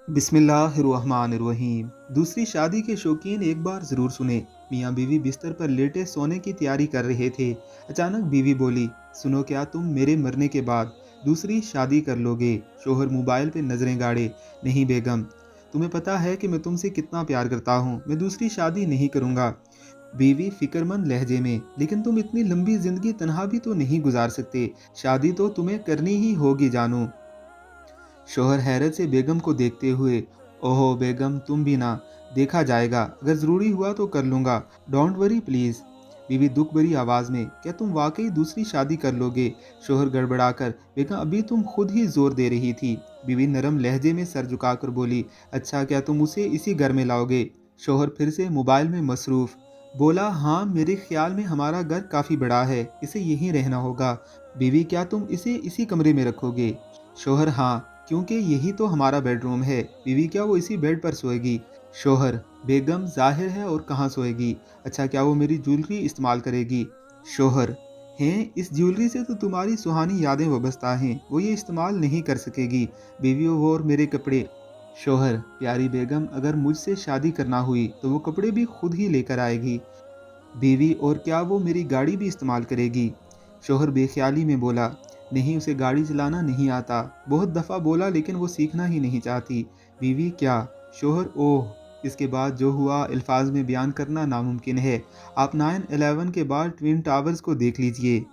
बिस्मिल्लाहिर्रहमानिर्रहीम। दूसरी शादी के शौकीन एक बार ज़रूर सुने। मियाँ बीवी बिस्तर पर लेटे सोने की तैयारी कर रहे थे। अचानक बीवी बोली, सुनो, क्या तुम मेरे मरने के बाद दूसरी शादी कर लोगे? शोहर मोबाइल पे नज़रें गाड़े, नहीं बेगम, तुम्हें पता है कि मैं तुमसे कितना प्यार करता हूँ, मैं दूसरी शादी नहीं करूँगा। बीवी फिक्रमंद लहजे में, लेकिन तुम इतनी लंबी ज़िंदगी तन्हा भी तो नहीं गुजार सकते, शादी तो तुम्हें करनी ही होगी जानू। शौहर हैरत से बेगम को देखते हुए, ओहो बेगम, तुम भी ना, देखा जाएगा, अगर ज़रूरी हुआ तो कर लूँगा, डोंट वरी प्लीज़। बीवी दुख भरी आवाज़ में, क्या तुम वाकई दूसरी शादी कर लोगे? शौहर गड़बड़ाकर, बेगम अभी तुम खुद ही जोर दे रही थी। बीवी नरम लहजे में सर झुकाकर बोली, अच्छा, क्या तुम उसे इसी घर में लाओगे? शौहर फिर से मोबाइल में मसरूफ़ बोला, हाँ, मेरे ख्याल में हमारा घर काफ़ी बड़ा है, इसे यहीं रहना होगा। बीवी, क्या तुम इसे इसी कमरे में रखोगे? शौहर, हाँ, क्योंकि यही तो हमारा बेडरूम है। बीवी, क्या वो इसी बेड पर सोएगी? शौहर, बेगम ज़ाहिर है और कहाँ सोएगी। अच्छा, क्या वो मेरी ज्वेलरी इस्तेमाल करेगी? शौहर, हैं, इस ज्वेलरी से तो तुम्हारी सुहानी यादें वाबस्ता हैं, वो ये इस्तेमाल नहीं कर सकेगी। बीवी, वो और मेरे कपड़े? शौहर, प्यारी बेगम, अगर मुझसे शादी करना हुई तो वो कपड़े भी खुद ही लेकर आएगी। बीवी, और क्या वो मेरी गाड़ी भी इस्तेमाल करेगी? शौहर बेख्याली में बोला, नहीं, उसे गाड़ी चलाना नहीं आता, बहुत दफ़ा बोला लेकिन वो सीखना ही नहीं चाहती। बीवी, क्या? शौहर, ओह, इसके बाद जो हुआ अल्फाज में बयान करना नामुमकिन है। आप 9/11 के बाद ट्विन टावर्स को देख लीजिए।